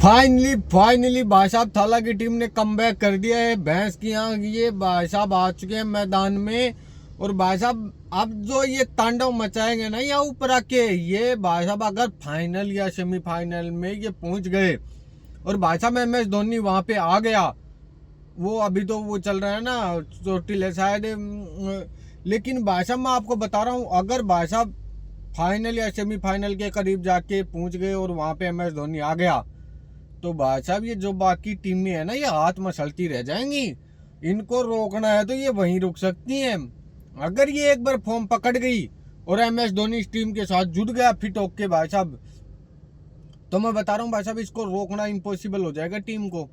Finally भाई साहब थाला की टीम ने कमबैक कर दिया है। भैंस की आंख ये भाई साहब आ चुके हैं मैदान में। और भाई साहब अब जो ये तांडव मचाएंगे ना या ऊपर आके, ये भाई साहब अगर फाइनल या सेमीफाइनल में ये पहुंच गए और भाई साहब MS धोनी वहां पे आ गया, वो अभी तो वो चल रहा है ना चोटिल है शायद, लेकिन भाई साहब मैं आपको बता रहा हूँ, अगर भाई साहब फाइनल या सेमीफाइनल के करीब जाके पहुंच गए और वहां पे MS धोनी आ गया, तो भाई साहब ये जो बाकी टीमें है ना, ये हाथ मसलती रह जाएंगी। इनको रोकना है तो ये वहीं रुक सकती हैं। अगर ये एक बार फॉर्म पकड़ गई और MS धोनी इस टीम के साथ जुड़ गया फिट होके भाई साहब, तो मैं बता रहा हूँ भाई साहब इसको रोकना इम्पॉसिबल हो जाएगा टीम को।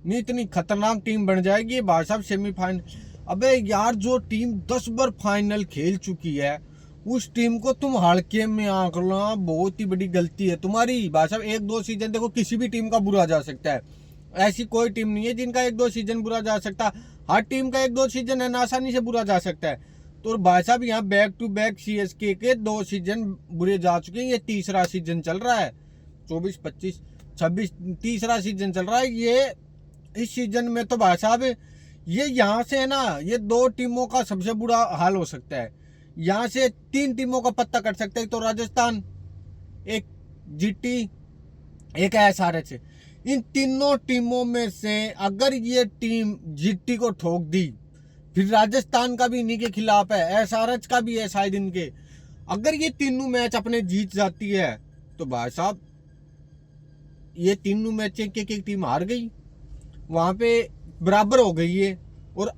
नहीं इतनी खतरनाक टीम बन जाएगी भाई साहब सेमीफाइनल। अबे यार, जो टीम 10 बार फाइनल खेल चुकी है उस टीम को तुम हल्के में आंकना बहुत ही बड़ी गलती है तुम्हारी। भाई साहब 1-2 सीजन देखो किसी भी टीम का बुरा जा सकता है, ऐसी कोई टीम नहीं है जिनका 1-2 सीजन बुरा जा सकता। हर टीम का 1-2 सीजन है ना आसानी से बुरा जा सकता है। तो भाई साहब यहाँ बैक टू बैक CSK के 2 सीजन बुरे जा चुके हैं, ये तीसरा सीजन चल रहा है। 24, 25, 26 तीसरा सीजन चल रहा है ये। इस सीजन में तो भाई साहब ये यहाँ से है ना, ये 2 टीमों का सबसे बुरा हाल हो सकता है। यहाँ से 3 टीमों का पत्ता कट सकता है, तो राजस्थान, एक GT, एक SRH। इन तीनों टीमों में से अगर ये टीम GT को ठोक दी, फिर राजस्थान का भी इन्हीं के खिलाफ है, SRH का भी है शायद इनके, अगर ये तीनों मैच अपने जीत जाती है तो भाई साहब ये तीनों मैच एक टीम हार गई, वहां पे बराबर हो गई है। और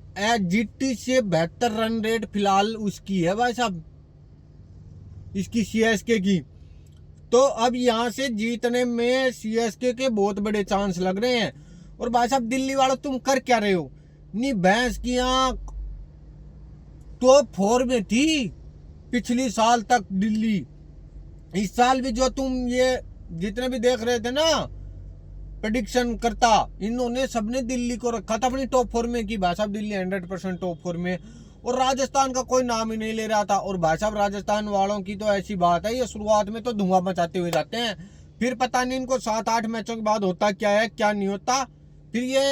GT से बेहतर रन रेट फिलहाल उसकी है भाई साहब, इसकी CSK की। तो अब यहां से जीतने में CSK के बहुत बड़े चांस लग रहे हैं। और भाई साहब दिल्ली वालों तुम कर क्या रहे हो? नहीं भैंस की आंख टॉप 4 में थी पिछली साल तक दिल्ली। इस साल भी जो तुम ये जितने भी देख रहे थे ना प्रेडिक्शन करता, इन्होंने सबने दिल्ली को रखा था अपनी टॉप 4 में की। भाई साहब दिल्ली 100% टॉप 4 में, और राजस्थान का कोई नाम ही नहीं ले रहा था। और भाई साहब राजस्थान वालों की तो ऐसी बात है, ये शुरुआत में तो धुआं मचाते हुए जाते हैं, फिर पता नहीं इनको 7-8 मैचों के बाद होता क्या है क्या नहीं होता, फिर ये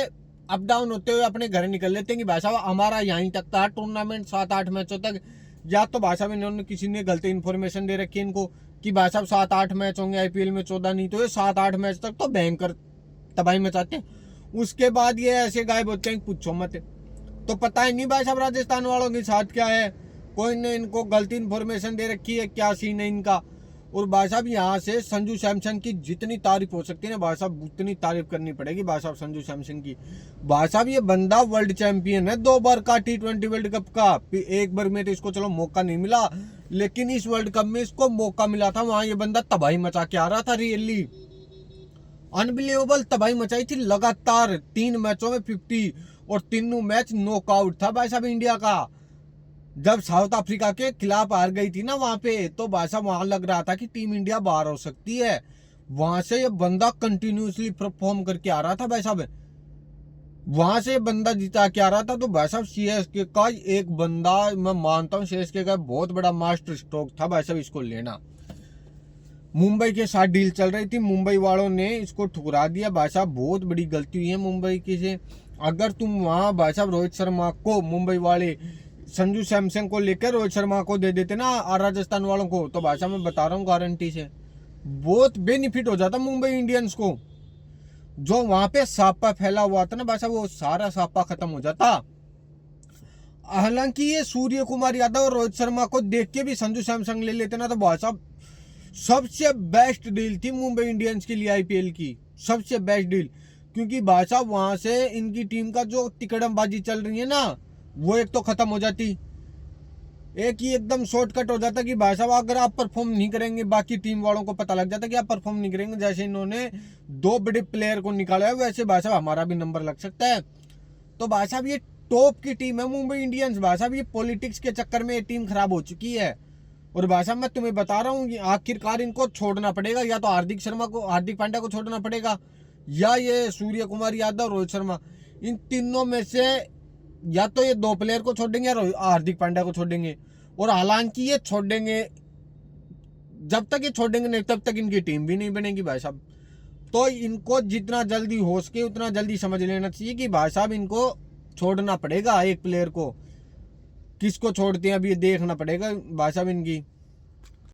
अप डाउन होते हुए अपने घर निकल लेते हैं कि भाई साहब हमारा यहीं तक था टूर्नामेंट 7-8 मैचों तक। या तो भाई साहब इन्होंने किसी ने गलत इन्फॉर्मेशन दे रखी है इनको कि भाई साहब 7-8 मैच होंगे IPL में, 14 नहीं तो ये 7-8 मैच तक तो भयंकर तबाही मचाते हैं। उसके बाद ये ऐसे गायब होते हैं पूछो मत। तो पता ही नहीं भाई साहब राजस्थान वालों के साथ क्या है, कोई ने इनको गलती इन्फॉर्मेशन दे रखी है, क्या सीन है इनका। और भाई साहब यहाँ से संजू सैमसन की जितनी तारीफ हो सकती है ना भाई साहब उतनी तारीफ करनी पड़ेगी भाई साहब संजू सैमसन की। भाई साहब ये बंदा वर्ल्ड चैंपियन है 2 बार का T20 वर्ल्ड कप का। एक बार में तो इसको चलो मौका नहीं मिला, लेकिन इस वर्ल्ड कप में इसको मौका मिला था, वहां ये बंदा तबाही मचा के आ रहा था, रियली अनबिलीवेबल तबाही मचाई थी। लगातार 3 मैचों में 50 और तीनों मैच नॉकआउट था भाई साहब इंडिया का। जब साउथ अफ्रीका के खिलाफ हार गई थी ना वहां पे, तो भाई साहब वहां लग रहा था कि टीम इंडिया बाहर हो सकती है। वहां से ये बंदा कंटिन्यूसली परफॉर्म करके आ रहा था भाई साहब, वहां से बंदा जीता के आ रहा था। तो भाई साहब CSK का एक बंदा, मैं मानता हूँ CSK का बहुत बड़ा मास्टर स्ट्रोक था भाई साहब इसको लेना। मुंबई के साथ डील चल रही थी, मुंबई वालों ने इसको ठुकरा दिया भाई साहब, बहुत बड़ी गलती हुई है मुंबई की से। अगर तुम वहां भाई साहब रोहित शर्मा को, मुंबई वाले संजू सैमसन को लेकर रोहित शर्मा को दे देते ना राजस्थान वालों को, तो भाई साहब मैं बता रहा हूँ गारंटी से बहुत बेनिफिट हो जाता मुंबई इंडियंस को। जो वहां पे सापा फैला हुआ था ना भाई साहब, वो सारा सापा खत्म हो जाता। हालांकि ये सूर्य कुमार यादव और रोहित शर्मा को देख के भी संजू सैमसन ले लेते ना, तो भाई साहब सबसे बेस्ट डील थी मुंबई इंडियंस के लिए IPL की, सबसे बेस्ट डील। क्योंकि भाई साहब वहां से इनकी टीम का जो तिकड़मबाजी चल रही है ना, वो एक तो खत्म हो जाती, एक ही एकदम शॉर्टकट हो जाता कि भाई साहब अगर आप परफॉर्म नहीं करेंगे, बाकी टीम वालों को पता लग जाता कि आप परफॉर्म नहीं करेंगे, जैसे इन्होंने 2 बड़े प्लेयर को निकाला है वैसे भाई साहब हमारा भी नंबर लग सकता है। तो भाई साहब ये टॉप की टीम है मुंबई इंडियंस। भाई साहब ये पॉलिटिक्स के चक्कर में ये टीम खराब हो चुकी है। और भाई साहब मैं तुम्हें बता रहा हूँ कि आखिरकार इनको छोड़ना पड़ेगा, या तो हार्दिक पांड्या को छोड़ना पड़ेगा, या ये सूर्य कुमार यादव रोहित शर्मा, इन तीनों में से या तो ये 2 प्लेयर को छोड़ेंगे या हार्दिक पांड्या को छोड़ेंगे। और हालांकि ये छोड़ेंगे, जब तक ये छोड़ेंगे नहीं तब तक इनकी टीम भी नहीं बनेगी भाई साहब। तो इनको जितना जल्दी हो सके उतना जल्दी समझ लेना चाहिए कि भाई साहब इनको छोड़ना पड़ेगा। एक प्लेयर को किसको छोड़ते हैं अभी ये देखना पड़ेगा भाई साहब इनकी।